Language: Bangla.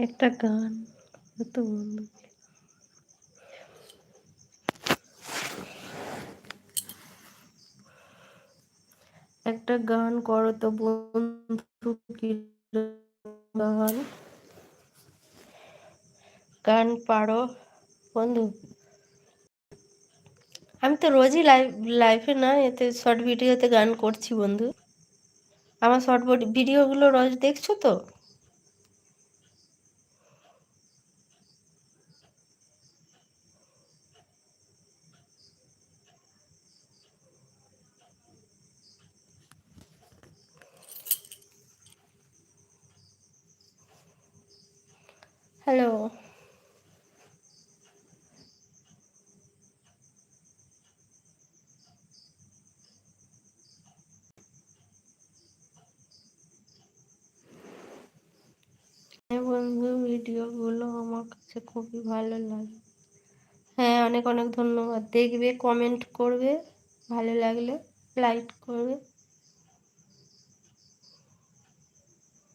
একটা গান তো বন্ধু, একটা গান করো তো বন্ধু। কি গান? গান পারো বন্ধু? আমি তো রোজই লাইফে না, এতে শর্ট ভিডিওতে গান করছি বন্ধু। আমার শর্ট ভিডিওগুলো রোজ দেখছো তো? হ্যালো। হ্যাঁ বন্ধু, ভিডিওগুলো আমার কাছে খুবই ভালো লাগে। হ্যাঁ, অনেক অনেক ধন্যবাদ। দেখবে, কমেন্ট করবে, ভালো লাগলে লাইক করবে।